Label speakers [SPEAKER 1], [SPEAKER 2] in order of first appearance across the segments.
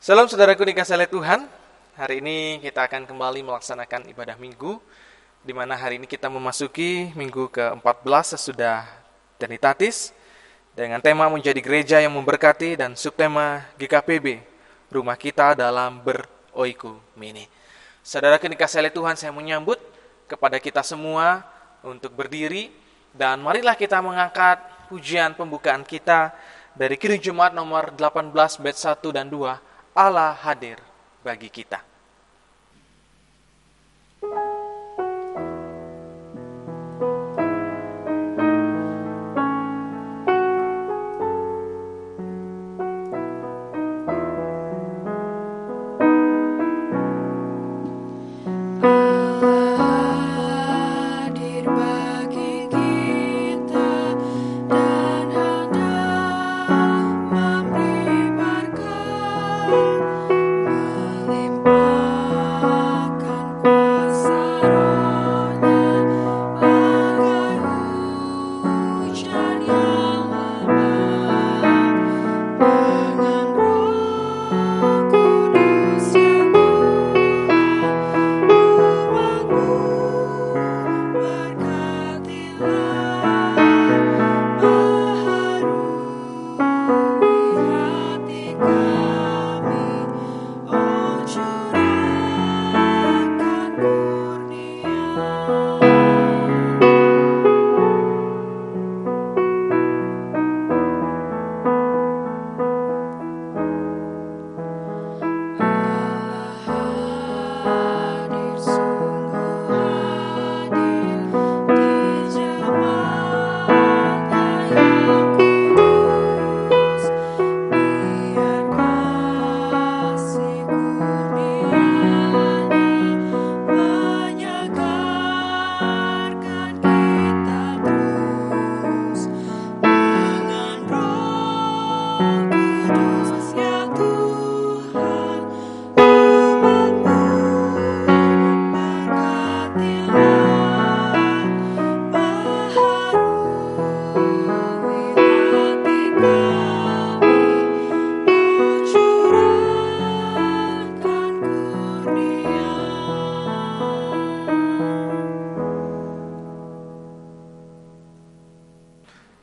[SPEAKER 1] Salam saudaraku dikasih oleh Tuhan. Hari ini kita akan kembali melaksanakan ibadah minggu, di mana hari ini kita memasuki minggu ke-14 sesudah Trinitatis, dengan tema menjadi gereja yang memberkati dan subtema GKPB, rumah kita dalam beroikumene. Saudaraku dikasih oleh Tuhan, saya menyambut kepada kita semua untuk berdiri, dan marilah kita mengangkat pujian pembukaan kita dari Kidung Jemaat nomor 18 bait 1 dan 2, Allah hadir bagi kita.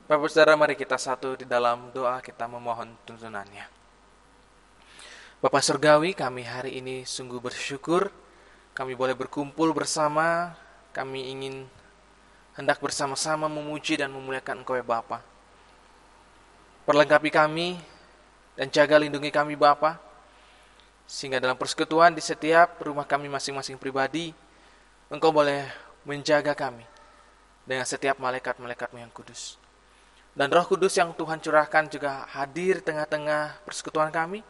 [SPEAKER 1] Bapak saudara, mari kita satu di dalam doa, kita memohon tuntunannya. Bapak Surgawi, kami hari ini sungguh bersyukur kami boleh berkumpul bersama. Kami ingin hendak bersama-sama memuji dan memuliakan Engkau ya Bapa. Perlengkapi kami dan jaga lindungi kami Bapa, sehingga dalam persekutuan di setiap rumah kami masing-masing pribadi, Engkau boleh menjaga kami dengan setiap malaikat-malaikat-Mu yang kudus. Dan Roh Kudus yang Tuhan curahkan juga hadir tengah-tengah persekutuan kami,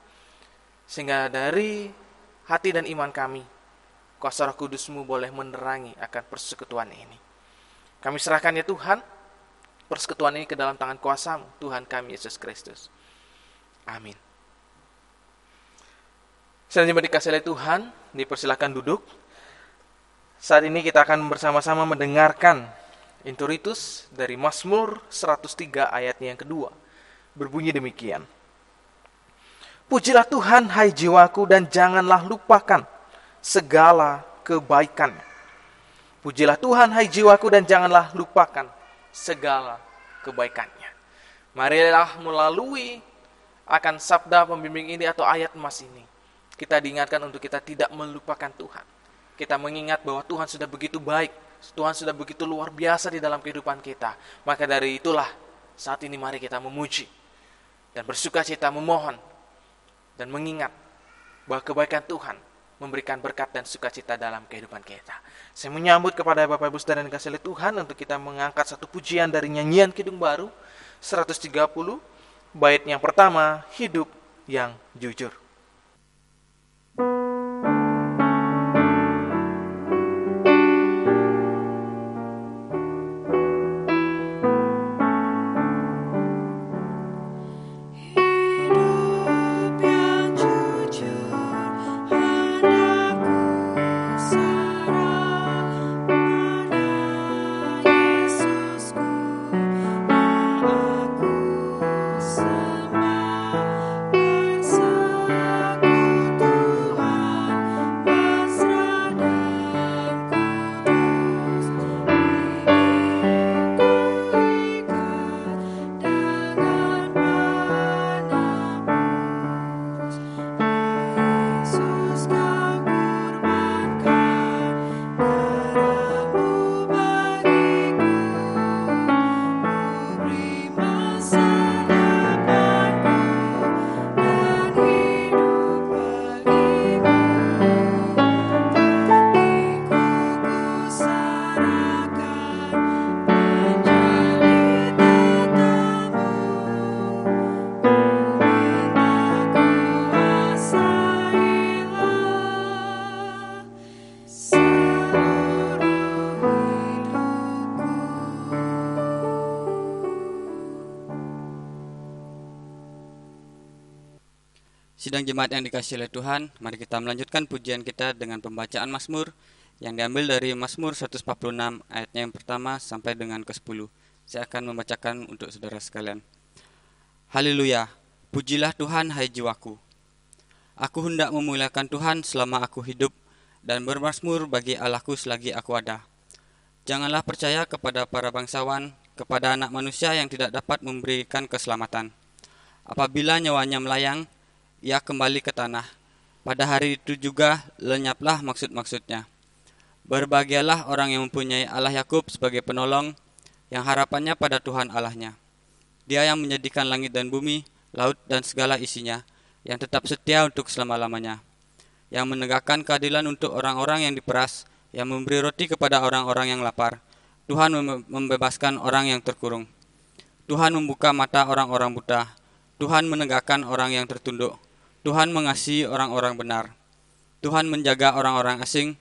[SPEAKER 1] sehingga dari hati dan iman kami, kuasa Roh Kudus-Mu boleh menerangi akan persekutuan ini. Kami serahkan ya Tuhan, persekutuan ini ke dalam tangan kuasa-Mu, Tuhan kami Yesus Kristus. Amin. Selanjutnya dikasih oleh Tuhan, dipersilakan duduk. Saat ini kita akan bersama-sama mendengarkan Inturitus dari Mazmur 103 ayatnya yang kedua. Berbunyi demikian. Pujilah Tuhan hai jiwaku, dan janganlah lupakan segala kebaikannya. Pujilah Tuhan hai jiwaku, dan janganlah lupakan segala kebaikannya. Marilah melalui akan sabda pembimbing ini atau ayat emas ini, kita diingatkan untuk kita tidak melupakan Tuhan. Kita mengingat bahwa Tuhan sudah begitu baik, Tuhan sudah begitu luar biasa di dalam kehidupan kita. Maka dari itulah saat ini mari kita memuji dan bersuka cita, memohon dan mengingat bahwa kebaikan Tuhan memberikan berkat dan sukacita dalam kehidupan kita. Saya menyambut kepada Bapak Ibu Saudara yang dikasihi oleh Tuhan untuk kita mengangkat satu pujian dari nyanyian Kidung Baru 130, bait yang pertama, hidup yang jujur.
[SPEAKER 2] Aku sembah bersama Sidang jemaat yang dikasihi oleh Tuhan, mari kita melanjutkan pujian kita dengan pembacaan Mazmur yang diambil dari Mazmur 146 ayatnya yang pertama sampai dengan ke-10. Saya akan membacakan untuk saudara sekalian. Haleluya, pujilah Tuhan hai jiwaku. Aku hendak memuliakan Tuhan selama aku hidup dan bermazmur bagi Allahku selagi aku ada. Janganlah percaya kepada para bangsawan, kepada anak manusia yang tidak dapat memberikan keselamatan. Apabila nyawanya melayang, ia kembali ke tanah. Pada hari itu juga lenyaplah maksud-maksudnya. Berbahagialah orang yang mempunyai Allah Yakub sebagai penolong, yang harapannya pada Tuhan Allahnya. Dia yang menjadikan langit dan bumi, laut dan segala isinya, yang tetap setia untuk selama-lamanya. Yang menegakkan keadilan untuk orang-orang yang diperas, yang memberi roti kepada orang-orang yang lapar. Tuhan membebaskan orang yang terkurung. Tuhan membuka mata orang-orang buta. Tuhan menegakkan orang yang tertunduk. Tuhan mengasihi orang-orang benar. Tuhan menjaga orang-orang asing,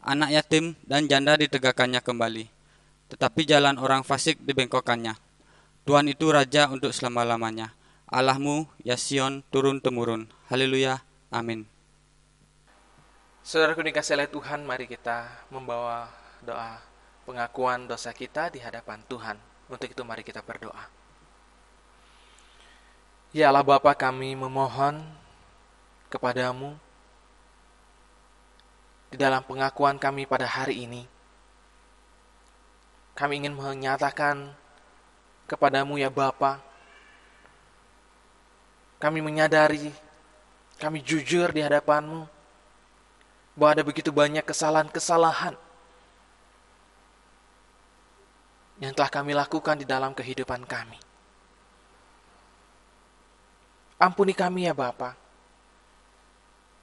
[SPEAKER 2] anak yatim dan janda ditegakkannya kembali. Tetapi jalan orang fasik dibengkokkannya. Tuhan itu Raja untuk selama-lamanya. Allahmu, ya Sion, turun-temurun. Haleluya, amin.
[SPEAKER 1] Saudaraku dikasihi oleh Tuhan, mari kita membawa doa pengakuan dosa kita di hadapan Tuhan. Untuk itu mari kita berdoa. Ya Allah Bapa, kami memohon kepadamu di dalam pengakuan kami pada hari ini. Kami ingin menyatakan kepadamu ya Bapa, kami menyadari, kami jujur di hadapanmu bahwa ada begitu banyak kesalahan-kesalahan yang telah kami lakukan di dalam kehidupan kami. Ampuni kami ya Bapa,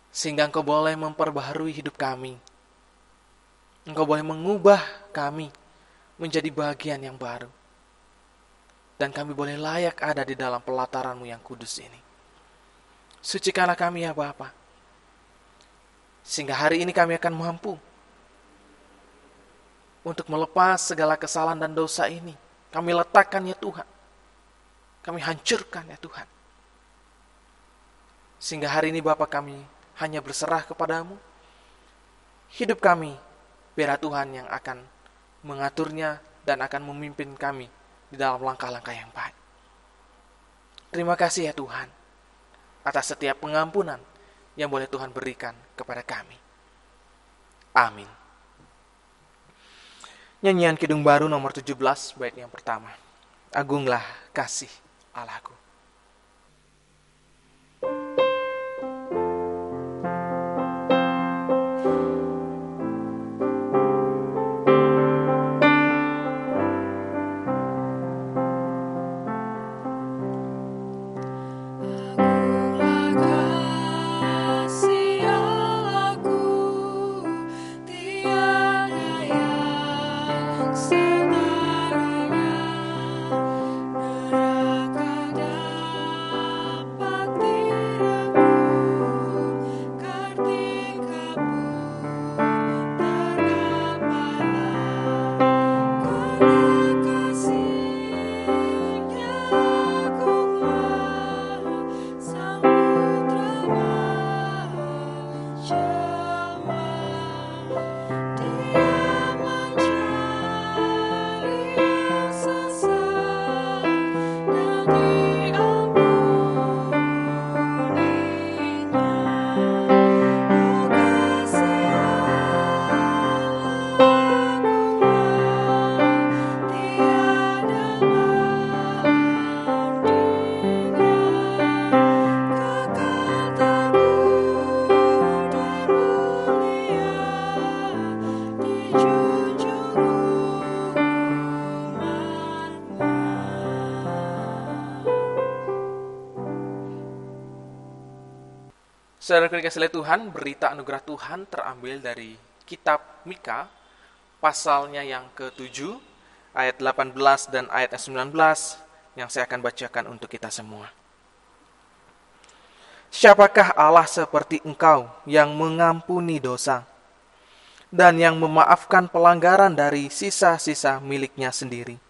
[SPEAKER 1] sehingga Engkau boleh memperbaharui hidup kami. Engkau boleh mengubah kami menjadi bagian yang baru. Dan kami boleh layak ada di dalam pelataran-Mu yang kudus ini. Sucikanlah kami ya Bapa, sehingga hari ini kami akan mampu untuk melepas segala kesalahan dan dosa ini. Kami letakkan ya Tuhan. Kami hancurkan ya Tuhan. Sehingga hari ini Bapa kami hanya berserah kepadamu. Hidup kami, biar Tuhan yang akan mengaturnya dan akan memimpin kami di dalam langkah-langkah yang baik. Terima kasih ya Tuhan, atas setiap pengampunan yang boleh Tuhan berikan kepada kami. Amin. Nyanyian Kidung Baru nomor 17, bait yang pertama. Agunglah kasih Allahku. Saudara dikasihi oleh Tuhan, berita anugerah Tuhan terambil dari kitab Mika, pasalnya yang ke-7, ayat 18 dan ayat 19, yang saya akan bacakan untuk kita semua. Siapakah Allah seperti Engkau yang mengampuni dosa dan yang memaafkan pelanggaran dari sisa-sisa miliknya sendiri,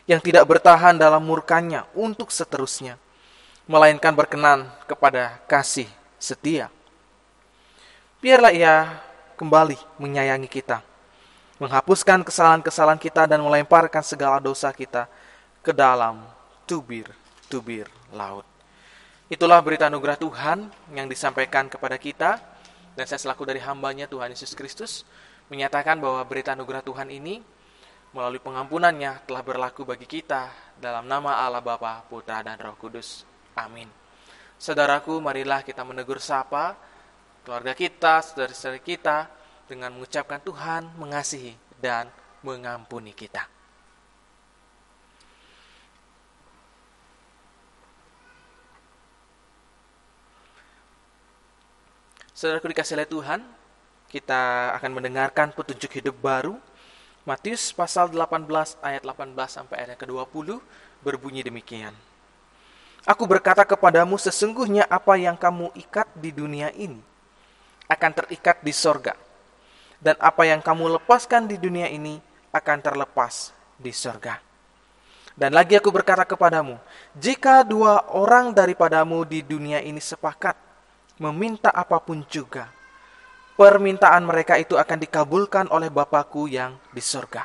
[SPEAKER 1] yang tidak bertahan dalam murkanya untuk seterusnya, melainkan berkenan kepada kasih setia. Biarlah Ia kembali menyayangi kita, menghapuskan kesalahan-kesalahan kita dan melemparkan segala dosa kita ke dalam tubir-tubir laut. Itulah berita anugerah Tuhan yang disampaikan kepada kita, dan saya selaku dari hambanya Tuhan Yesus Kristus menyatakan bahwa berita anugerah Tuhan ini melalui pengampunannya telah berlaku bagi kita dalam nama Allah Bapa, Putra, dan Roh Kudus. Amin. Saudaraku, marilah kita menegur sapa keluarga kita, saudara-saudara kita dengan mengucapkan Tuhan mengasihi dan mengampuni kita. Saudaraku dikasihi oleh Tuhan, kita akan mendengarkan petunjuk hidup baru. Matius pasal 18 ayat 18 sampai ayat ke-20 berbunyi demikian. Aku berkata kepadamu, sesungguhnya apa yang kamu ikat di dunia ini akan terikat di sorga, dan apa yang kamu lepaskan di dunia ini akan terlepas di sorga. Dan lagi aku berkata kepadamu, jika 2 orang daripadamu di dunia ini sepakat meminta apapun juga, permintaan mereka itu akan dikabulkan oleh Bapa-Ku yang di sorga.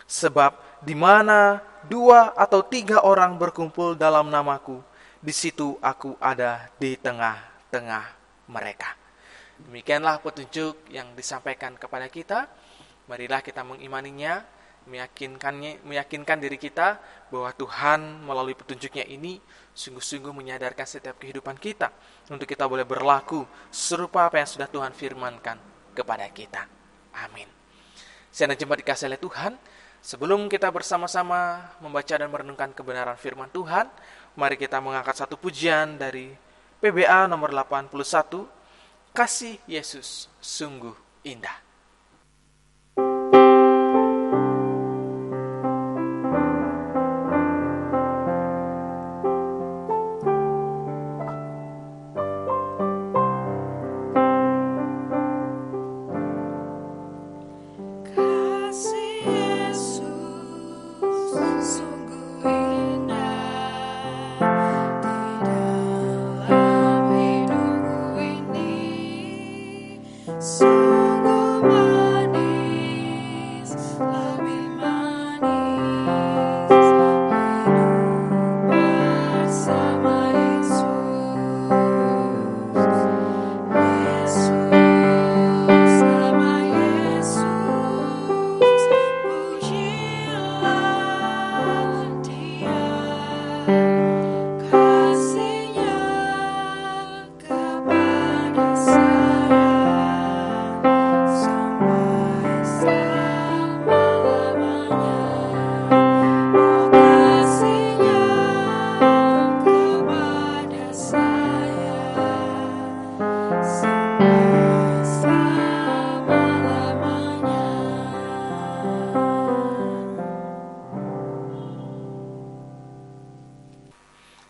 [SPEAKER 1] Sebab di mana 2 atau 3 orang berkumpul dalam nama-Ku, di situ Aku ada di tengah-tengah mereka. Demikianlah petunjuk yang disampaikan kepada kita. Marilah kita mengimaninya, meyakinkan diri kita bahwa Tuhan melalui petunjuknya ini sungguh-sungguh menyadarkan setiap kehidupan kita untuk kita boleh berlaku serupa apa yang sudah Tuhan firmankan kepada kita. Amin. Saya dan jemaat dikasihi oleh Tuhan, sebelum kita bersama-sama membaca dan merenungkan kebenaran firman Tuhan, mari kita mengangkat satu pujian dari PBA nomor 81, Kasih Yesus Sungguh Indah.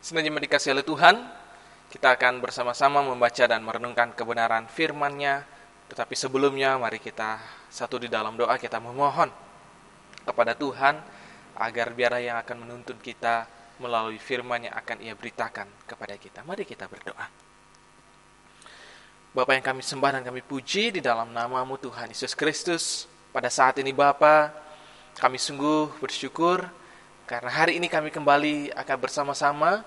[SPEAKER 1] Sebenarnya dikasihi oleh Tuhan, kita akan bersama-sama membaca dan merenungkan kebenaran firman-Nya. Tetapi sebelumnya, mari kita satu di dalam doa, kita memohon kepada Tuhan agar biarlah yang akan menuntun kita melalui firman yang akan Ia beritakan kepada kita. Mari kita berdoa. Bapa yang kami sembah dan kami puji di dalam nama-Mu Tuhan Yesus Kristus. Pada saat ini Bapa, kami sungguh bersyukur karena hari ini kami kembali akan bersama-sama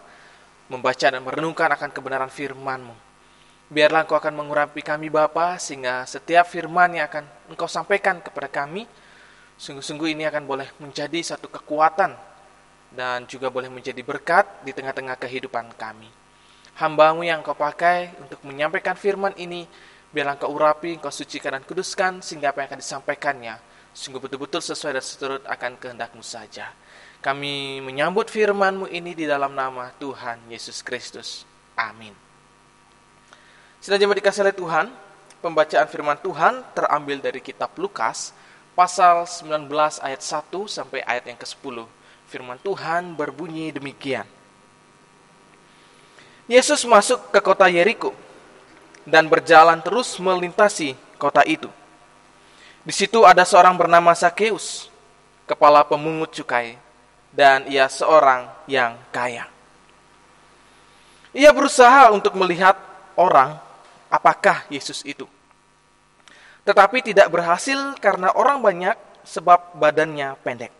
[SPEAKER 1] membaca dan merenungkan akan kebenaran firman-Mu. Biarlah Engkau akan mengurapi kami Bapa, sehingga setiap firman yang akan Engkau sampaikan kepada kami, sungguh-sungguh ini akan boleh menjadi satu kekuatan dan juga boleh menjadi berkat di tengah-tengah kehidupan kami. Hamba-Mu yang Engkau pakai untuk menyampaikan firman ini, biarlah Engkau urapi, Engkau sucikan dan kuduskan, sehingga apa yang akan disampaikannya sungguh betul-betul sesuai dan seturut akan kehendak-Mu saja. Kami menyambut firman-Mu ini di dalam nama Tuhan Yesus Kristus. Amin. Sedang jemaat dikasihi oleh Tuhan, pembacaan firman Tuhan terambil dari kitab Lukas, pasal 19 ayat 1 sampai ayat yang ke-10. Firman Tuhan berbunyi demikian. Yesus masuk ke kota Yeriko dan berjalan terus melintasi kota itu. Di situ ada seorang bernama Zakeus, kepala pemungut cukai, dan ia seorang yang kaya. Ia berusaha untuk melihat orang apakah Yesus itu. Tetapi tidak berhasil karena orang banyak sebab badannya pendek.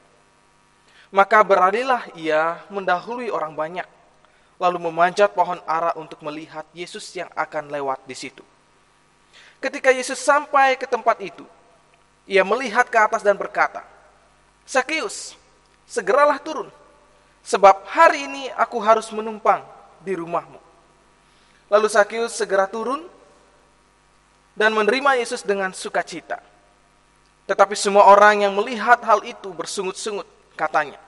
[SPEAKER 1] Maka beralihlah ia mendahului orang banyak, lalu memanjat pohon ara untuk melihat Yesus yang akan lewat di situ. Ketika Yesus sampai ke tempat itu, ia melihat ke atas dan berkata, "Sakeus, segeralah turun, sebab hari ini aku harus menumpang di rumahmu." Lalu Sakeus segera turun dan menerima Yesus dengan sukacita. Tetapi semua orang yang melihat hal itu bersungut-sungut, katanya,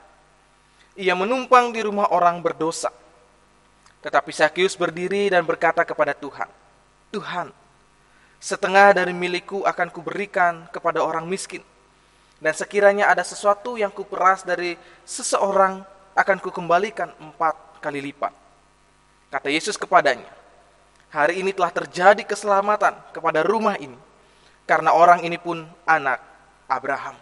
[SPEAKER 1] "Ia menumpang di rumah orang berdosa." Tetapi Sakeus berdiri dan berkata kepada Tuhan, "Tuhan, setengah dari milikku akan kuberikan kepada orang miskin. Dan sekiranya ada sesuatu yang kuperas dari seseorang, akan kukembalikan 4 kali lipat." Kata Yesus kepadanya, "Hari ini telah terjadi keselamatan kepada rumah ini, karena orang ini pun anak Abraham.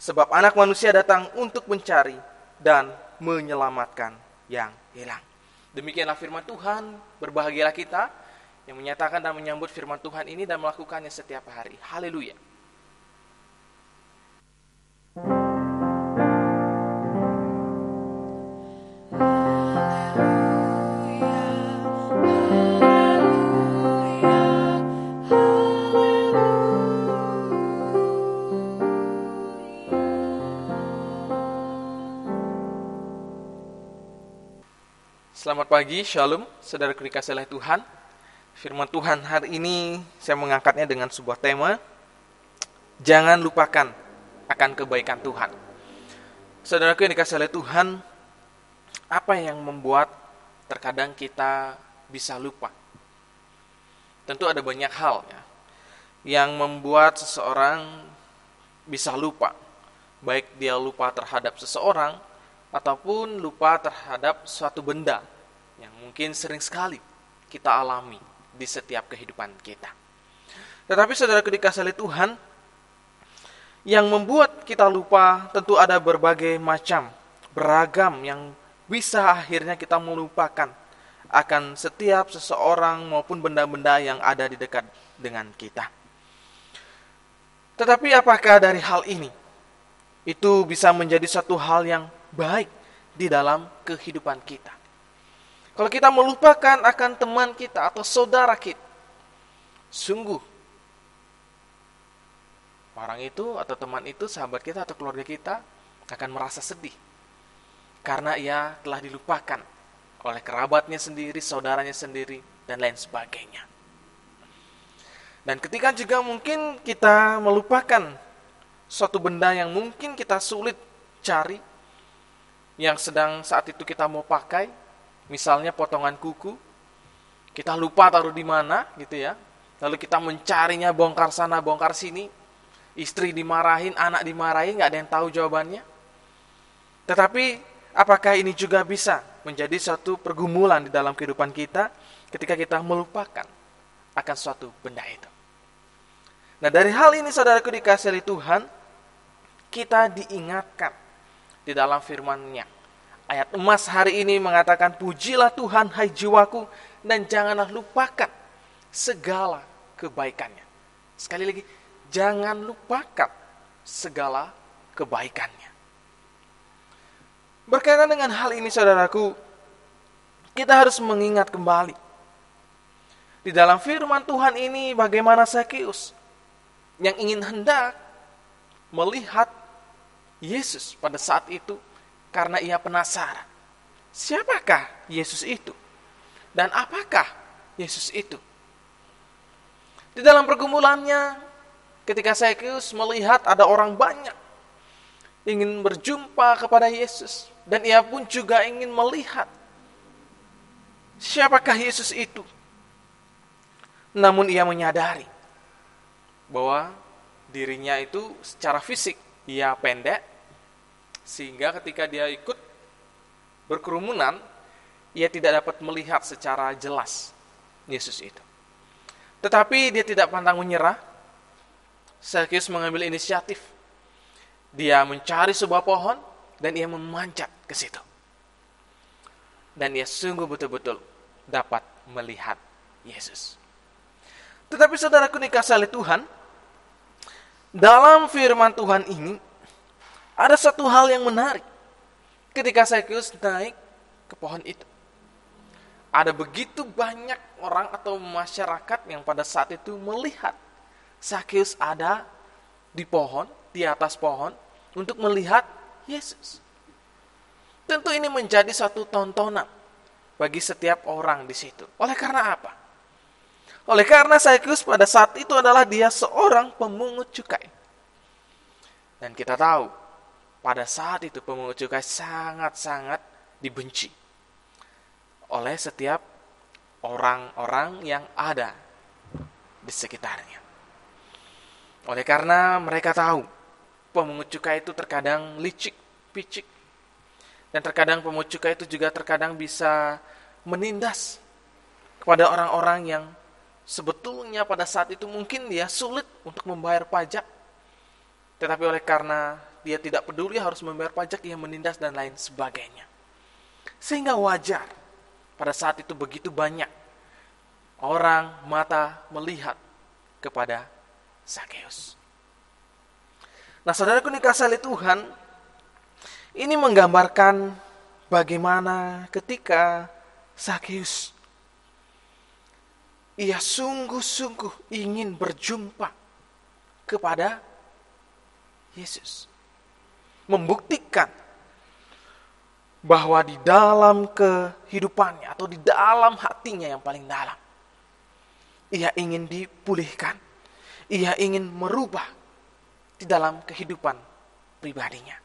[SPEAKER 1] Sebab anak manusia datang untuk mencari dan menyelamatkan yang hilang." Demikianlah firman Tuhan. Berbahagialah kita yang menyatakan dan menyambut firman Tuhan ini dan melakukannya setiap hari. Haleluya. Selamat pagi, Shalom, saudaraku dikasihi oleh Tuhan. Firman Tuhan hari ini saya mengangkatnya dengan sebuah tema, jangan lupakan akan kebaikan Tuhan. Saudaraku yang dikasihi oleh Tuhan, apa yang membuat terkadang kita bisa lupa? Tentu ada banyak hal ya, yang membuat seseorang bisa lupa. Baik dia lupa terhadap seseorang, ataupun lupa terhadap suatu benda yang mungkin sering sekali kita alami di setiap kehidupan kita. Tetapi saudaraku dikasihi oleh Tuhan, yang membuat kita lupa tentu ada berbagai macam, beragam yang bisa akhirnya kita melupakan akan setiap seseorang maupun benda-benda yang ada di dekat dengan kita. Tetapi apakah dari hal ini itu bisa menjadi satu hal yang baik di dalam kehidupan kita? Kalau kita melupakan akan teman kita atau saudara kita, sungguh orang itu atau teman itu, sahabat kita atau keluarga kita akan merasa sedih karena ia telah dilupakan oleh kerabatnya sendiri, saudaranya sendiri, dan lain sebagainya. Dan ketika juga mungkin kita melupakan suatu benda yang mungkin kita sulit cari, yang sedang saat itu kita mau pakai, misalnya potongan kuku, kita lupa taruh di mana gitu ya. Lalu kita mencarinya bongkar sana bongkar sini, istri dimarahin, anak dimarahin, nggak ada yang tahu jawabannya. Tetapi apakah ini juga bisa menjadi suatu pergumulan di dalam kehidupan kita ketika kita melupakan akan suatu benda itu? Nah, dari hal ini saudaraku dikasihi oleh Tuhan, kita diingatkan di dalam firman-Nya. Ayat emas hari ini mengatakan, "Pujilah Tuhan hai jiwaku, dan janganlah lupakan segala kebaikannya." Sekali lagi, jangan lupakan segala kebaikannya. Berkaitan dengan hal ini saudaraku, kita harus mengingat kembali di dalam firman Tuhan ini bagaimana Sakeus yang ingin hendak melihat Yesus pada saat itu karena ia penasaran. Siapakah Yesus itu? Dan apakah Yesus itu? Di dalam pergumulannya, ketika Sakeus melihat ada orang banyak ingin berjumpa kepada Yesus, dan ia pun juga ingin melihat siapakah Yesus itu. Namun ia menyadari bahwa dirinya itu secara fisik ia pendek, sehingga ketika dia ikut berkerumunan, ia tidak dapat melihat secara jelas Yesus itu. Tetapi dia tidak pantang menyerah. Sakeus mengambil inisiatif. Dia mencari sebuah pohon dan ia memanjat ke situ. Dan ia sungguh betul-betul dapat melihat Yesus. Tetapi saudaraku dikasihi oleh Tuhan, dalam firman Tuhan ini ada satu hal yang menarik. Ketika Zakheus naik ke pohon itu, ada begitu banyak orang atau masyarakat yang pada saat itu melihat Zakheus ada di pohon, di atas pohon, untuk melihat Yesus. Tentu ini menjadi satu tontonan bagi setiap orang di situ. Oleh karena apa? Oleh karena Zakheus pada saat itu adalah dia seorang pemungut cukai. Dan kita tahu, pada saat itu pemungut cukai sangat-sangat dibenci oleh setiap orang-orang yang ada di sekitarnya. Oleh karena mereka tahu, pemungut cukai itu terkadang licik, picik. Dan terkadang pemungut cukai itu juga terkadang bisa menindas kepada orang-orang yang sebetulnya pada saat itu mungkin dia sulit untuk membayar pajak. Tetapi oleh karena dia tidak peduli harus membayar pajak, ia menindas dan lain sebagainya. Sehingga wajar pada saat itu begitu banyak orang mata melihat kepada Zakheus. Nah, saudaraku dikasihi oleh Tuhan, ini menggambarkan bagaimana ketika Zakheus ia sungguh-sungguh ingin berjumpa kepada Yesus. Membuktikan bahwa di dalam kehidupannya atau di dalam hatinya yang paling dalam, ia ingin dipulihkan. Ia ingin merubah di dalam kehidupan pribadinya.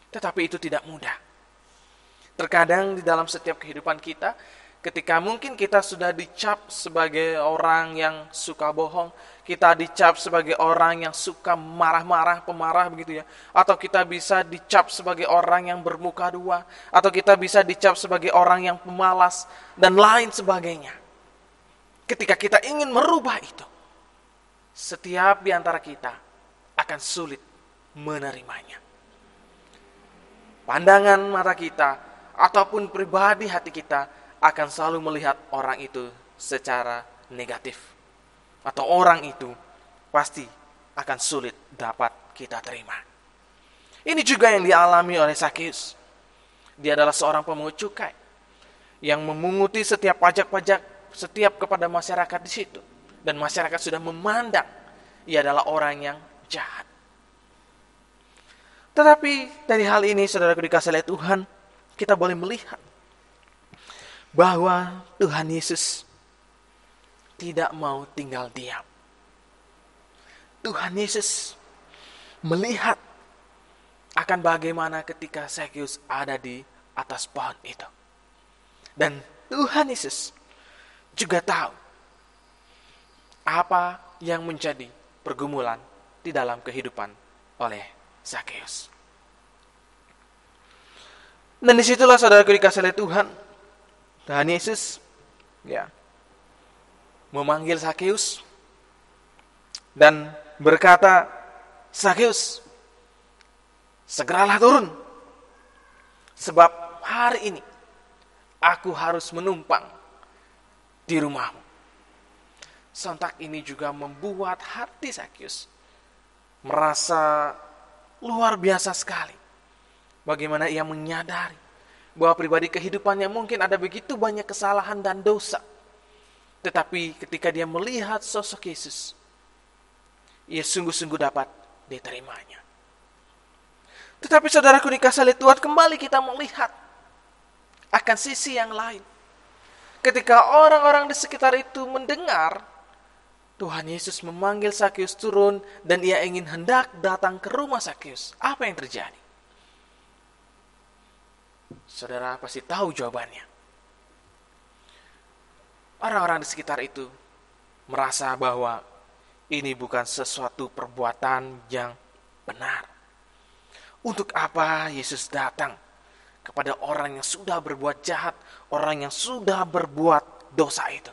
[SPEAKER 1] Tetapi itu tidak mudah. Terkadang di dalam setiap kehidupan kita, ketika mungkin kita sudah dicap sebagai orang yang suka bohong, kita dicap sebagai orang yang suka marah-marah, pemarah begitu ya, atau kita bisa dicap sebagai orang yang bermuka dua, atau kita bisa dicap sebagai orang yang pemalas dan lain sebagainya. Ketika kita ingin merubah itu, setiap di antara kita akan sulit menerimanya. Pandangan mata kita ataupun pribadi hati kita akan selalu melihat orang itu secara negatif. Atau orang itu pasti akan sulit dapat kita terima. Ini juga yang dialami oleh Zakheus. Dia adalah seorang pemungut cukai yang memunguti setiap pajak-pajak setiap kepada masyarakat di situ. Dan masyarakat sudah memandang ia adalah orang yang jahat. Tetapi dari hal ini, saudaraku dikasihi oleh Tuhan, kita boleh melihat bahwa Tuhan Yesus tidak mau tinggal diam. Tuhan Yesus melihat akan bagaimana ketika Zakheus ada di atas pohon itu. Dan Tuhan Yesus juga tahu apa yang menjadi pergumulan di dalam kehidupan oleh Zakheus. Dan disitulah saudaraku dikasihi oleh Tuhan, Tuhan Yesus memanggil Zakheus dan berkata, Zakheus, segeralah turun, sebab hari ini aku harus menumpang di rumahmu. Sontak ini juga membuat hati Zakheus merasa luar biasa sekali. Bagaimana ia menyadari bahwa pribadi kehidupannya mungkin ada begitu banyak kesalahan dan dosa. Tetapi ketika dia melihat sosok Yesus, ia sungguh-sungguh dapat diterimanya. Tetapi saudaraku dikasihi oleh Tuhan, kembali kita melihat akan sisi yang lain. Ketika orang-orang di sekitar itu mendengar Tuhan Yesus memanggil Zakheus turun dan ia ingin hendak datang ke rumah Zakheus, apa yang terjadi? Saudara pasti tahu jawabannya. Orang-orang di sekitar itu merasa bahwa ini bukan sesuatu perbuatan yang benar. Untuk apa Yesus datang kepada orang yang sudah berbuat jahat, orang yang sudah berbuat dosa itu?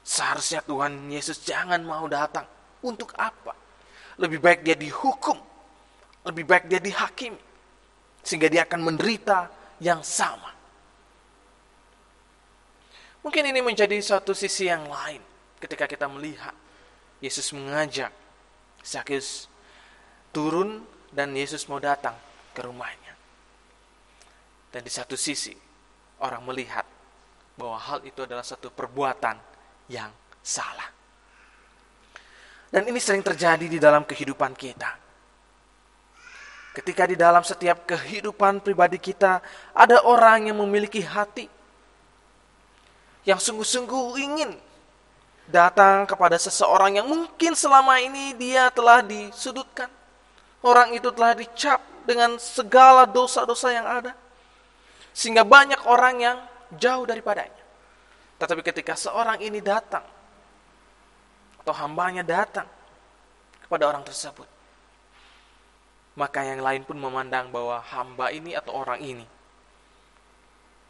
[SPEAKER 1] Seharusnya Tuhan Yesus jangan mau datang. Untuk apa? Lebih baik dia dihukum, lebih baik dia dihakimi, sehingga dia akan menderita yang sama. Mungkin ini menjadi suatu sisi yang lain ketika kita melihat Yesus mengajak Zakheus turun dan Yesus mau datang ke rumahnya. Dan di satu sisi orang melihat bahwa hal itu adalah satu perbuatan yang salah. Dan ini sering terjadi di dalam kehidupan kita. Ketika di dalam setiap kehidupan pribadi kita ada orang yang memiliki hati yang sungguh-sungguh ingin datang kepada seseorang yang mungkin selama ini dia telah disudutkan. Orang itu telah dicap dengan segala dosa-dosa yang ada. Sehingga banyak orang yang jauh daripadanya. Tetapi ketika seorang ini datang, atau hambanya datang kepada orang tersebut, maka yang lain pun memandang bahwa hamba ini atau orang ini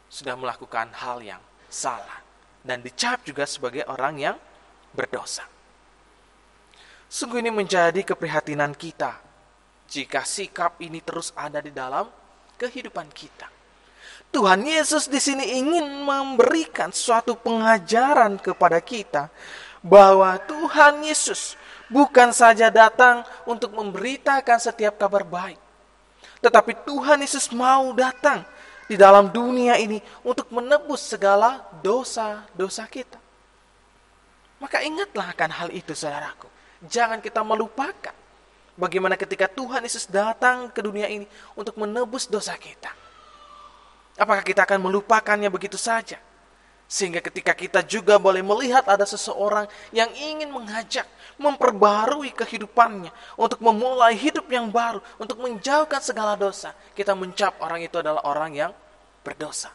[SPEAKER 1] sudah melakukan hal yang salah. Dan dicap juga sebagai orang yang berdosa. Sungguh ini menjadi keprihatinan kita jika sikap ini terus ada di dalam kehidupan kita. Tuhan Yesus di sini ingin memberikan suatu pengajaran kepada kita bahwa Tuhan Yesus bukan saja datang untuk memberitakan setiap kabar baik, tetapi Tuhan Yesus mau datang di dalam dunia ini untuk menebus segala dosa-dosa kita. Maka ingatlah akan hal itu, saudaraku. Jangan kita melupakan bagaimana ketika Tuhan Yesus datang ke dunia ini untuk menebus dosa kita. Apakah kita akan melupakannya begitu saja? Sehingga ketika kita juga boleh melihat ada seseorang yang ingin mengajak, memperbarui kehidupannya, untuk memulai hidup yang baru, untuk menjauhkan segala dosa, kita mencap orang itu adalah orang yang berdosa.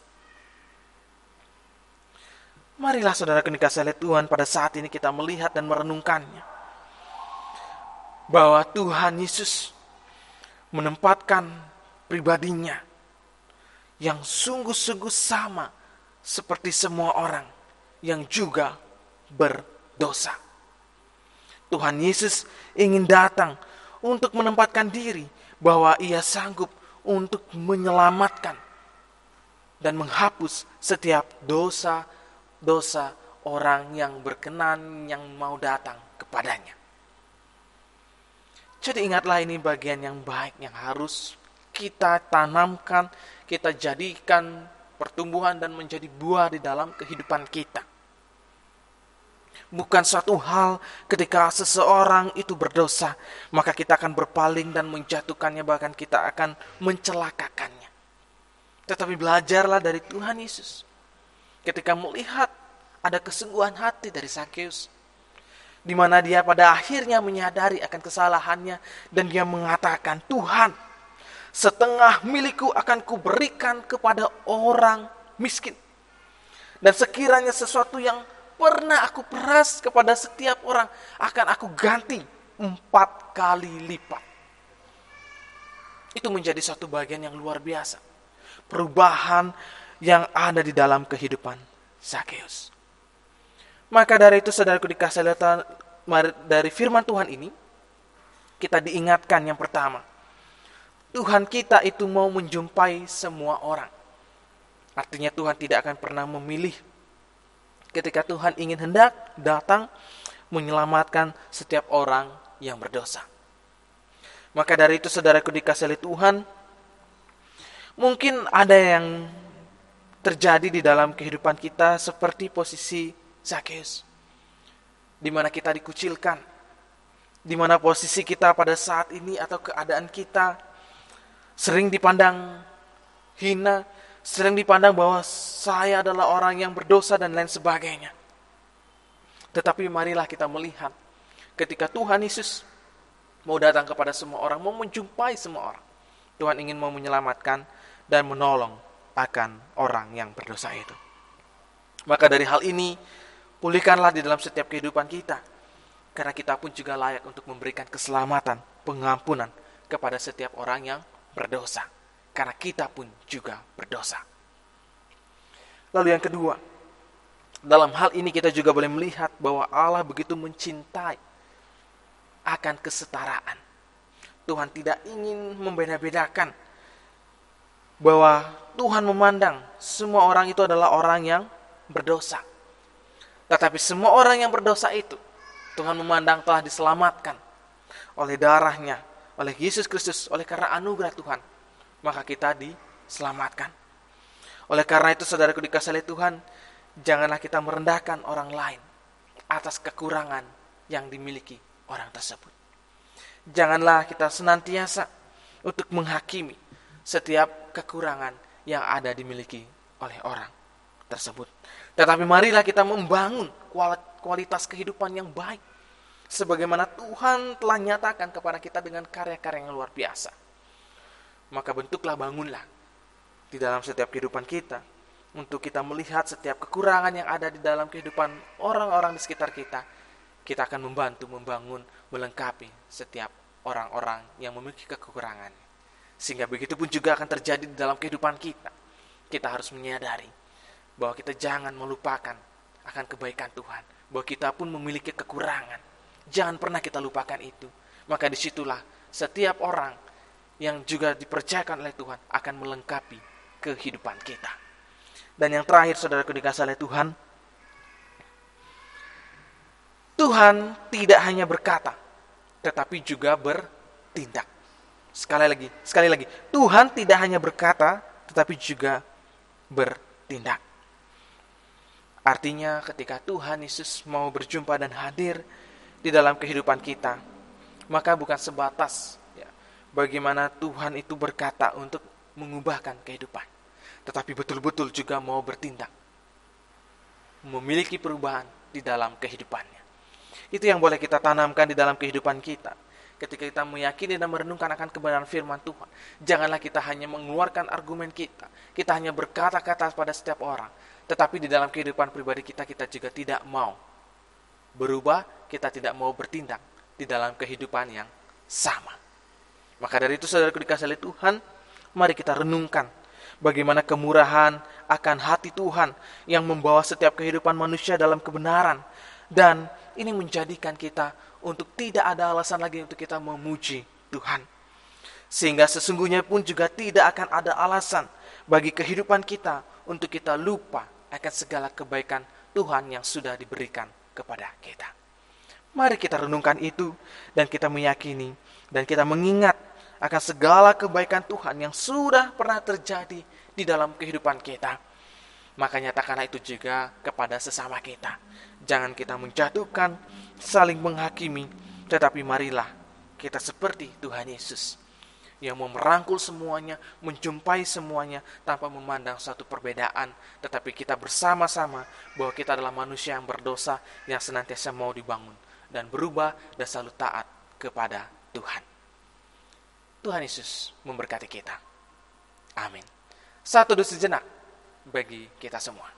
[SPEAKER 1] Marilah saudara dikasihi oleh Tuhan, pada saat ini kita melihat dan merenungkannya, bahwa Tuhan Yesus menempatkan pribadinya yang sungguh-sungguh sama seperti semua orang yang juga berdosa. Tuhan Yesus ingin datang untuk menempatkan diri bahwa Ia sanggup untuk menyelamatkan dan menghapus setiap dosa orang yang berkenan yang mau datang kepadanya. Jadi ingatlah, ini bagian yang baik yang harus kita tanamkan, kita jadikan pertumbuhan dan menjadi buah di dalam kehidupan kita. Bukan suatu hal ketika seseorang itu berdosa, maka kita akan berpaling dan menjatuhkannya, bahkan kita akan mencelakakannya. Tetapi belajarlah dari Tuhan Yesus. Ketika melihat ada kesungguhan hati dari Zakheus, di mana dia pada akhirnya menyadari akan kesalahannya, dan dia mengatakan, Tuhan, setengah milikku akan kuberikan kepada orang miskin. Dan sekiranya sesuatu yang pernah aku peras kepada setiap orang, akan aku ganti 4 kali lipat. Itu menjadi suatu bagian yang luar biasa. Perubahan yang ada di dalam kehidupan Zakheus. Maka dari itu, saudaraku dikasihi Tuhan, dari firman Tuhan ini, kita diingatkan yang pertama, Tuhan kita itu mau menjumpai semua orang. Artinya Tuhan tidak akan pernah memilih. Ketika Tuhan ingin hendak datang menyelamatkan setiap orang yang berdosa. Maka dari itu, saudaraku dikasihi Tuhan, mungkin ada yang terjadi di dalam kehidupan kita seperti posisi Zakheus, di mana kita dikucilkan, di mana posisi kita pada saat ini atau keadaan kita sering dipandang hina, sering dipandang bahwa saya adalah orang yang berdosa dan lain sebagainya. Tetapi marilah kita melihat ketika Tuhan Yesus mau datang kepada semua orang, mau menjumpai semua orang. Tuhan ingin mau menyelamatkan dan menolong akan orang yang berdosa itu. Maka dari hal ini, pulihkanlah di dalam setiap kehidupan kita, karena kita pun juga layak untuk memberikan keselamatan, pengampunan kepada setiap orang yang berdosa, karena kita pun juga berdosa. Lalu yang kedua, dalam hal ini kita juga boleh melihat bahwa Allah begitu mencintai akan kesetaraan. Tuhan tidak ingin membeda-bedakan, bahwa Tuhan memandang semua orang itu adalah orang yang berdosa. Tetapi semua orang yang berdosa itu Tuhan memandang telah diselamatkan oleh darahnya, oleh Yesus Kristus, oleh karena anugerah Tuhan. Maka kita diselamatkan. Oleh karena itu saudaraku dikasihi Tuhan, janganlah kita merendahkan orang lain atas kekurangan yang dimiliki orang tersebut. Janganlah kita senantiasa untuk menghakimi setiap kekurangan yang ada dimiliki oleh orang tersebut. Tetapi marilah kita membangun kualitas kehidupan yang baik, sebagaimana Tuhan telah nyatakan kepada kita dengan karya-karya yang luar biasa. Maka bentuklah, bangunlah di dalam setiap kehidupan kita, untuk kita melihat setiap kekurangan yang ada di dalam kehidupan orang-orang di sekitar kita. Kita akan membantu, membangun, melengkapi setiap orang-orang yang memiliki kekurangan. Sehingga begitu pun juga akan terjadi di dalam kehidupan kita. Kita harus menyadari bahwa kita jangan melupakan akan kebaikan Tuhan, bahwa kita pun memiliki kekurangan. Jangan pernah kita lupakan itu. Maka disitulah setiap orang yang juga dipercayakan oleh Tuhan akan melengkapi kehidupan kita. Dan yang terakhir, saudaraku dikasihi oleh Tuhan, Tuhan tidak hanya berkata, tetapi juga bertindak. Sekali lagi, Tuhan tidak hanya berkata, tetapi juga bertindak. Artinya ketika Tuhan Yesus mau berjumpa dan hadir di dalam kehidupan kita, maka bukan sebatas bagaimana Tuhan itu berkata untuk mengubahkan kehidupan, tetapi betul-betul juga mau bertindak, memiliki perubahan di dalam kehidupannya. Itu yang boleh kita tanamkan di dalam kehidupan kita. Ketika kita meyakini dan merenungkan akan kebenaran firman Tuhan, janganlah kita hanya mengeluarkan argumen kita hanya berkata-kata pada setiap orang, tetapi di dalam kehidupan pribadi kita juga tidak mau berubah, kita tidak mau bertindak di dalam kehidupan yang sama. Maka dari itu saudaraku dikasihi oleh Tuhan, mari kita renungkan bagaimana kemurahan akan hati Tuhan yang membawa setiap kehidupan manusia dalam kebenaran. Dan ini menjadikan kita untuk tidak ada alasan lagi untuk kita memuji Tuhan. Sehingga sesungguhnya pun juga tidak akan ada alasan bagi kehidupan kita untuk kita lupa akan segala kebaikan Tuhan yang sudah diberikan kepada kita. Mari kita renungkan itu dan kita meyakini dan kita mengingat akan segala kebaikan Tuhan yang sudah pernah terjadi di dalam kehidupan kita. Maka nyatakanlah itu juga kepada sesama kita. Jangan kita menjatuhkan, saling menghakimi, tetapi marilah kita seperti Tuhan Yesus yang mau merangkul semuanya, menjumpai semuanya tanpa memandang suatu perbedaan, tetapi kita bersama-sama bahwa kita adalah manusia yang berdosa yang senantiasa mau dibangun dan berubah dan selalu taat kepada Tuhan. Tuhan Yesus memberkati kita. Amin. Satu teduh sejenak bagi kita semua.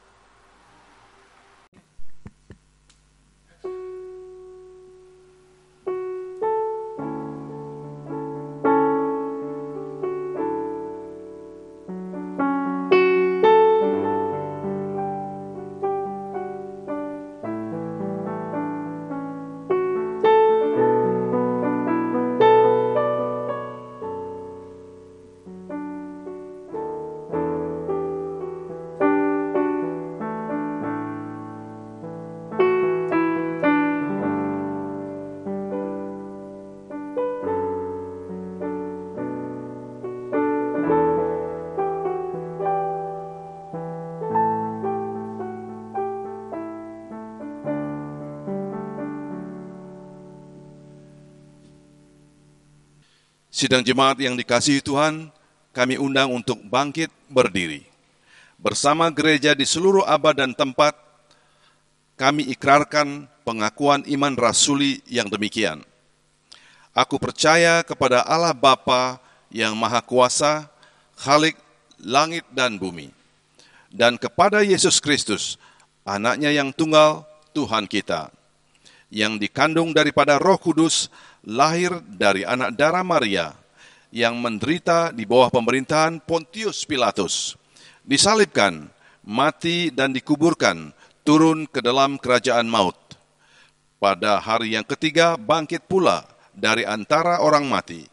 [SPEAKER 3] Sidang jemaat yang dikasihi Tuhan, kami undang untuk bangkit berdiri. Bersama gereja di seluruh abad dan tempat, kami ikrarkan pengakuan iman rasuli yang demikian. Aku percaya kepada Allah Bapa yang Maha Kuasa, Khalik langit dan bumi, dan kepada Yesus Kristus, anaknya yang tunggal, Tuhan kita, yang dikandung daripada Roh Kudus, lahir dari anak darah Maria, yang menderita di bawah pemerintahan Pontius Pilatus, disalibkan, mati dan dikuburkan, turun ke dalam kerajaan maut. Pada hari yang ketiga bangkit pula dari antara orang mati,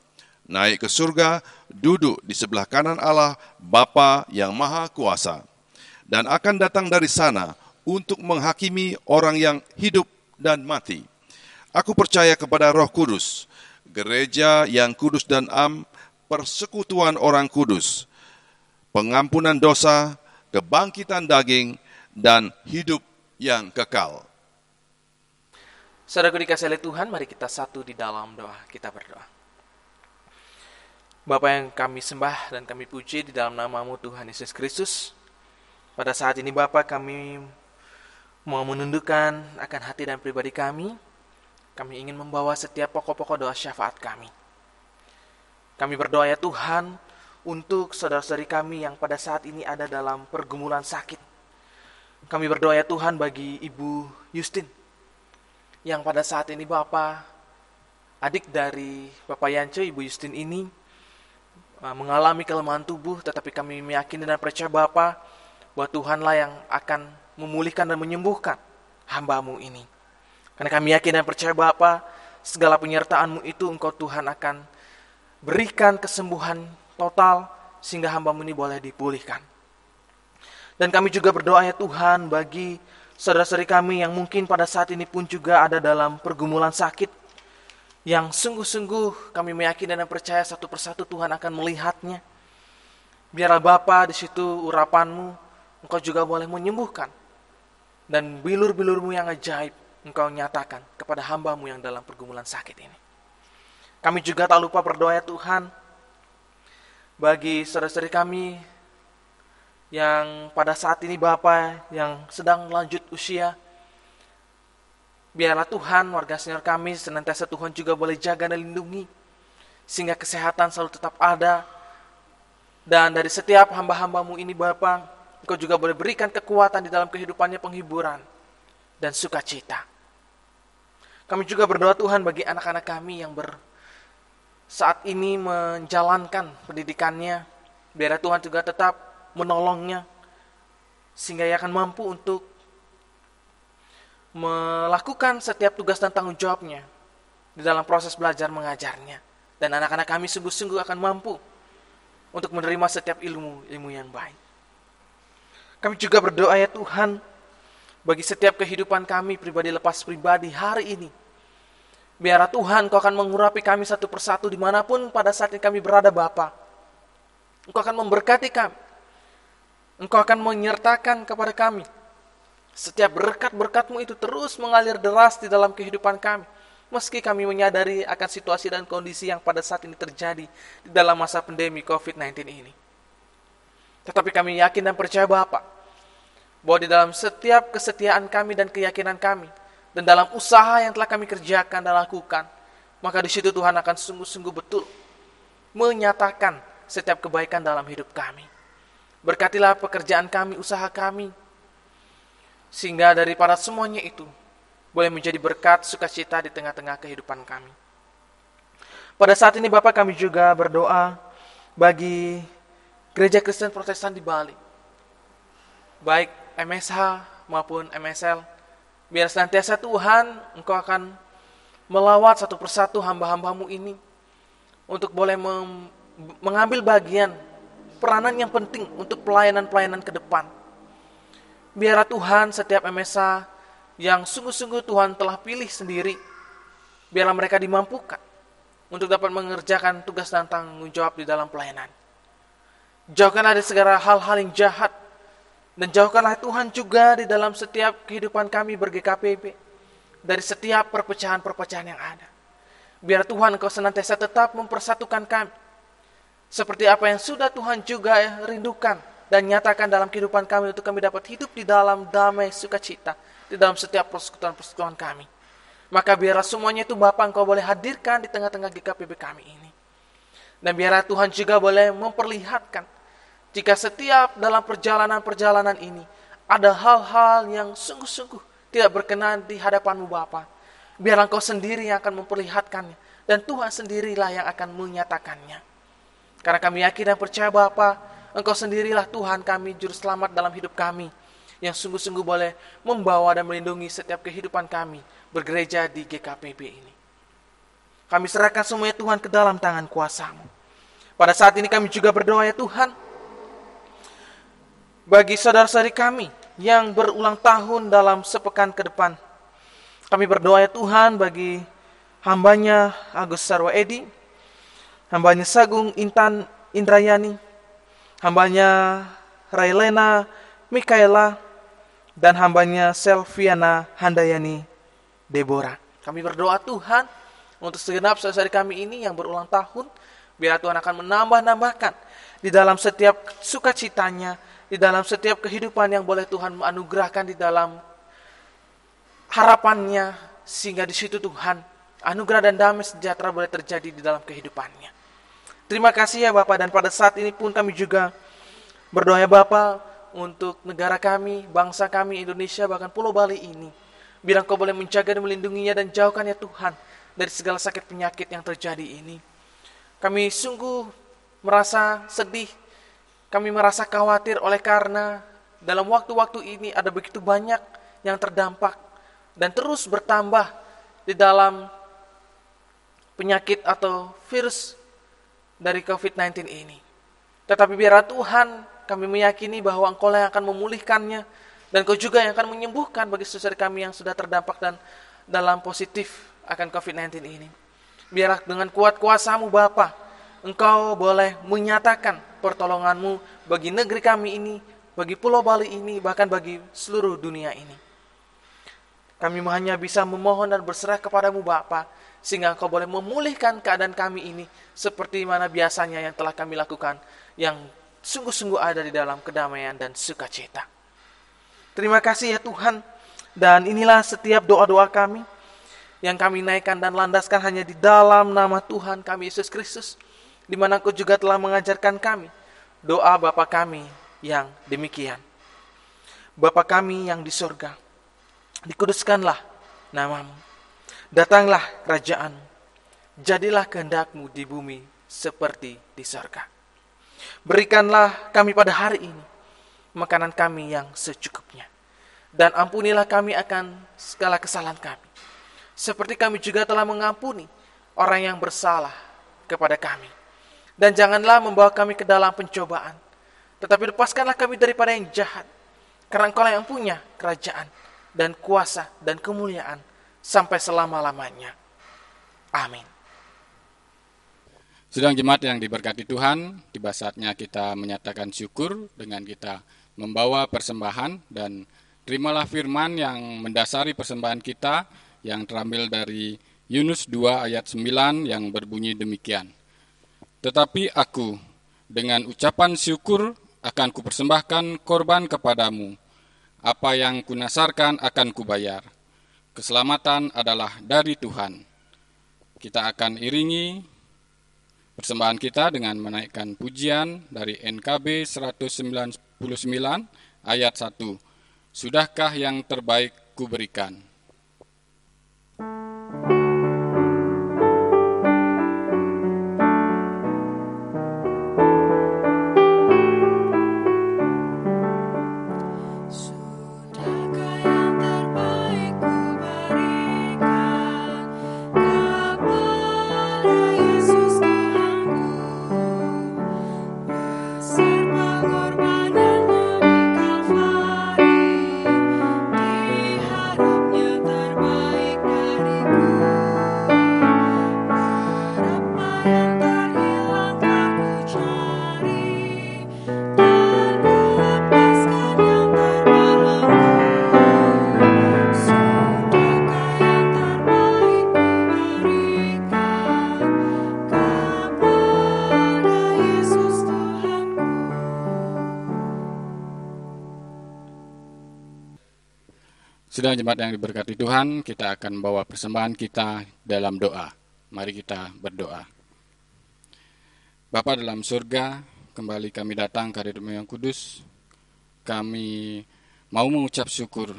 [SPEAKER 3] naik ke surga, duduk di sebelah kanan Allah Bapa yang Maha Kuasa, dan akan datang dari sana untuk menghakimi orang yang hidup dan mati. Aku percaya kepada Roh Kudus, gereja yang kudus dan am, persekutuan orang kudus, pengampunan dosa, kebangkitan daging, dan hidup yang kekal.
[SPEAKER 1] Saudaraku dikasihi oleh Tuhan, mari kita satu di dalam doa. Kita berdoa. Bapa yang kami sembah dan kami puji di dalam nama-Mu Tuhan Yesus Kristus. Pada saat ini Bapa, kami mau menundukkan akan hati dan pribadi kami. Kami ingin membawa setiap pokok-pokok doa syafaat kami. Kami berdoa ya Tuhan untuk saudara-saudari kami yang pada saat ini ada dalam pergumulan sakit. Kami berdoa ya Tuhan bagi Ibu Justin yang pada saat ini Bapa, adik dari Bapak Yance, Ibu Justin ini mengalami kelemahan tubuh, tetapi kami meyakini dan percaya Bapa bahwa Tuhanlah yang akan memulihkan dan menyembuhkan hamba-Mu ini. Karena kami yakin dan percaya Bapa, segala penyertaan-Mu itu Engkau Tuhan akan berikan kesembuhan total sehingga hamba-Mu ini boleh dipulihkan. Dan kami juga berdoa ya Tuhan bagi saudara-saudari kami yang mungkin pada saat ini pun juga ada dalam pergumulan sakit, yang sungguh-sungguh kami meyakini dan percaya satu persatu Tuhan akan melihatnya. Biarlah Bapa di situ urapan-Mu, Engkau juga boleh menyembuhkan. Dan bilur-bilur-Mu yang ajaib Engkau nyatakan kepada hamba-Mu yang dalam pergumulan sakit ini. Kami juga tak lupa berdoa ya Tuhan bagi saudara-saudari kami yang pada saat ini Bapa yang sedang lanjut usia. Biarlah Tuhan warga senior kami senantiasa Tuhan juga boleh jaga dan lindungi sehingga kesehatan selalu tetap ada. Dan dari setiap hamba-hamba-Mu ini Bapa, Engkau juga boleh berikan kekuatan di dalam kehidupannya, penghiburan dan sukacita. Kami juga berdoa Tuhan bagi anak-anak kami yang saat ini menjalankan pendidikannya. Biar Tuhan juga tetap menolongnya sehingga ia akan mampu untuk melakukan setiap tugas dan tanggung jawabnya di dalam proses belajar mengajarnya. Dan anak-anak kami sungguh-sungguh akan mampu untuk menerima setiap ilmu yang baik. Kami juga berdoa ya Tuhan bagi setiap kehidupan kami pribadi lepas pribadi hari ini. Biarlah Tuhan Engkau akan mengurapi kami satu persatu dimanapun pada saat ini kami berada Bapa. Engkau akan memberkati kami. Engkau akan menyertakan kepada kami. Setiap berkat-berkat-Mu itu terus mengalir deras di dalam kehidupan kami. Meski kami menyadari akan situasi dan kondisi yang pada saat ini terjadi di dalam masa pandemi COVID-19 ini. Tetapi kami yakin dan percaya Bapa, bahwa di dalam setiap kesetiaan kami dan keyakinan kami, dan dalam usaha yang telah kami kerjakan dan lakukan, maka di situ Tuhan akan sungguh-sungguh betul menyatakan setiap kebaikan dalam hidup kami. Berkatilah pekerjaan kami, usaha kami, sehingga daripada semuanya itu boleh menjadi berkat sukacita di tengah-tengah kehidupan kami. Pada saat ini Bapak, kami juga berdoa bagi Gereja Kristen Protestan di Bali, baik MSH maupun MSL. Biar senantiasa Tuhan Engkau akan melawat satu persatu hamba-hamba-Mu ini untuk boleh mengambil bagian peranan yang penting untuk pelayanan-pelayanan ke depan. Biarlah Tuhan setiap MSH yang sungguh-sungguh Tuhan telah pilih sendiri, biarlah mereka dimampukan untuk dapat mengerjakan tugas dan tanggung jawab di dalam pelayanan. Jauhkanlah dari segala hal-hal yang jahat, dan jauhkanlah Tuhan juga di dalam setiap kehidupan kami ber-GKPB, dari setiap perpecahan-perpecahan yang ada. Biar Tuhan Engkau senantiasa tetap mempersatukan kami, seperti apa yang sudah Tuhan juga rindukan dan nyatakan dalam kehidupan kami, untuk kami dapat hidup di dalam damai sukacita di dalam setiap persekutuan-persekutuan kami. Maka biarlah semuanya itu Bapa Engkau boleh hadirkan di tengah-tengah GKPB kami ini. Dan biarlah Tuhan juga boleh memperlihatkan jika setiap dalam perjalanan-perjalanan ini ada hal-hal yang sungguh-sungguh tidak berkenan di hadapan-Mu Bapa, biarlah Engkau sendiri yang akan memperlihatkannya, dan Tuhan sendirilah yang akan menyatakannya. Karena kami yakin dan percaya Bapa, Engkau sendirilah Tuhan kami, Juru Selamat dalam hidup kami, yang sungguh-sungguh boleh membawa dan melindungi setiap kehidupan kami bergereja di GKPB ini. Kami serahkan semuanya Tuhan ke dalam tangan kuasa-Mu. Pada saat ini kami juga berdoa ya Tuhan, bagi saudara-saudari kami yang berulang tahun dalam sepekan ke depan. Kami berdoa ya Tuhan bagi hambanya Agus Sarwa Edi, hambanya Sagung Intan Indrayani, hambanya Railena Mikaela, dan hambanya Selviana Handayani Deborah. Kami berdoa Tuhan untuk segenap saudara kami ini yang berulang tahun, biar Tuhan akan menambah-nambahkan di dalam setiap sukacitanya, di dalam setiap kehidupan yang boleh Tuhan anugerahkan di dalam harapannya, sehingga di situ Tuhan anugerah dan damai sejahtera boleh terjadi di dalam kehidupannya. Terima kasih ya Bapak, dan pada saat ini pun kami juga berdoa ya Bapak untuk negara kami, bangsa kami Indonesia, bahkan Pulau Bali ini. Biar Engkau boleh menjaga dan melindunginya dan jauhkan ya Tuhan dari segala sakit penyakit yang terjadi ini. Kami sungguh merasa sedih, kami merasa khawatir oleh karena dalam waktu-waktu ini ada begitu banyak yang terdampak dan terus bertambah di dalam penyakit atau virus dari COVID-19 ini. Tetapi biarlah Tuhan, kami meyakini bahwa Engkau yang akan memulihkannya, dan Engkau juga yang akan menyembuhkan bagi saudara kami yang sudah terdampak dan dalam positif akan COVID-19 ini. Biarlah dengan kuat kuasa-Mu Bapa, Engkau boleh menyatakan pertolongan-Mu bagi negeri kami ini, bagi Pulau Bali ini, bahkan bagi seluruh dunia ini. Kami hanya bisa memohon dan berserah kepada-Mu Bapa, sehingga Engkau boleh memulihkan keadaan kami ini seperti mana biasanya yang telah kami lakukan, yang sungguh-sungguh ada di dalam kedamaian dan sukacita. Terima kasih ya Tuhan, dan inilah setiap doa-doa kami yang kami naikkan dan landaskan hanya di dalam nama Tuhan kami Yesus Kristus, di mana Engkau juga telah mengajarkan kami doa Bapa kami yang demikian. Bapa kami yang di surga, dikuduskanlah nama-Mu, datanglah kerajaan-Mu, jadilah kehendak-Mu di bumi seperti di surga. Berikanlah kami pada hari ini makanan kami yang secukupnya, dan ampunilah kami akan segala kesalahan kami, seperti kami juga telah mengampuni orang yang bersalah kepada kami. Dan janganlah membawa kami ke dalam pencobaan, tetapi lepaskanlah kami daripada yang jahat, karena Engkau yang punya kerajaan dan kuasa dan kemuliaan sampai selama-lamanya. Amin.
[SPEAKER 4] Sidang jemaat yang diberkati Tuhan, tiba saatnya kita menyatakan syukur dengan kita membawa persembahan, dan terimalah firman yang mendasari persembahan kita yang terambil dari Yunus 2 ayat 9 yang berbunyi demikian. Tetapi aku dengan ucapan syukur akan kupersembahkan korban kepadamu. Apa yang kunasarkan akan kubayar. Keselamatan adalah dari Tuhan. Kita akan iringi persembahan kita dengan menaikkan pujian dari NKB 199 ayat 1. Sudahkah yang terbaik kuberikan? Sedang jemaat yang diberkati Tuhan, kita akan membawa persembahan kita dalam doa. Mari kita berdoa. Bapa dalam surga, kembali kami datang ke hadirat-Mu yang kudus. Kami mau mengucap syukur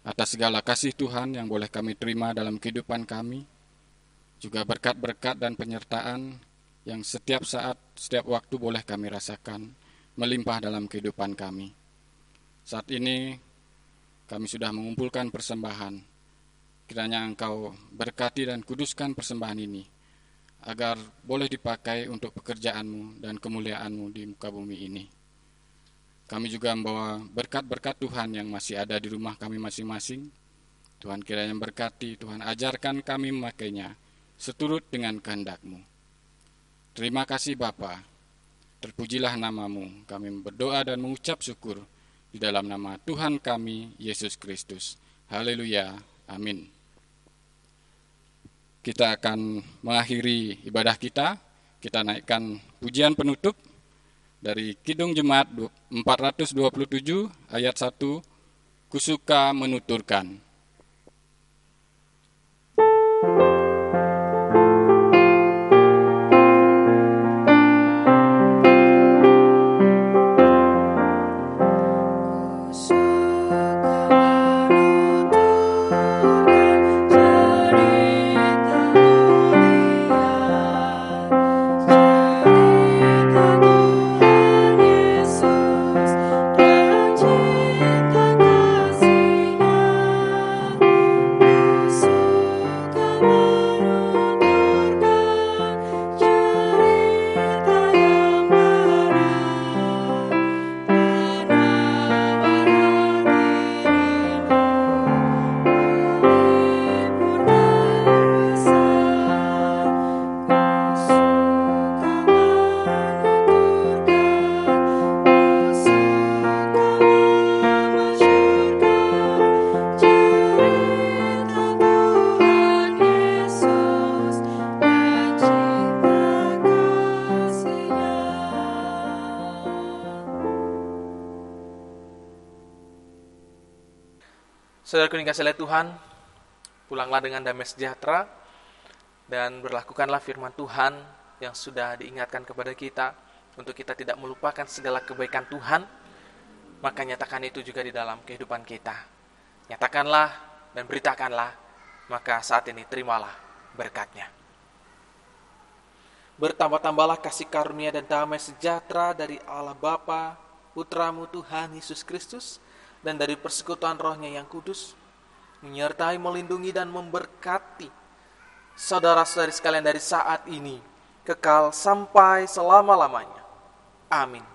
[SPEAKER 4] atas segala kasih Tuhan yang boleh kami terima dalam kehidupan kami. Juga berkat-berkat dan penyertaan yang setiap saat, setiap waktu boleh kami rasakan melimpah dalam kehidupan kami. Saat ini kami sudah mengumpulkan persembahan. Kiranya Engkau berkati dan kuduskan persembahan ini, agar boleh dipakai untuk pekerjaan-Mu dan kemuliaan-Mu di muka bumi ini. Kami juga membawa berkat-berkat Tuhan yang masih ada di rumah kami masing-masing. Tuhan kiranya berkati, Tuhan ajarkan kami memakainya seturut dengan kehendak-Mu. Terima kasih Bapa. Terpujilah nama-Mu. Kami berdoa dan mengucap syukur di dalam nama Tuhan kami, Yesus Kristus. Haleluya. Amin. Kita akan mengakhiri ibadah kita. Kita naikkan pujian penutup dari Kidung Jemaat 427 ayat 1, Kusuka menuturkan.
[SPEAKER 1] Saudaraku yang dikasihi oleh Tuhan, pulanglah dengan damai sejahtera dan berlakukanlah firman Tuhan yang sudah diingatkan kepada kita untuk kita tidak melupakan segala kebaikan Tuhan, maka nyatakan itu juga di dalam kehidupan kita. Nyatakanlah dan beritakanlah, maka saat ini terimalah berkatnya. Bertambah-tambahlah kasih karunia dan damai sejahtera dari Allah Bapa, Putramu Tuhan Yesus Kristus, dan dari persekutuan Roh-Nya yang kudus, menyertai, melindungi, dan memberkati saudara-saudari sekalian dari saat ini, kekal sampai selama-lamanya. Amin.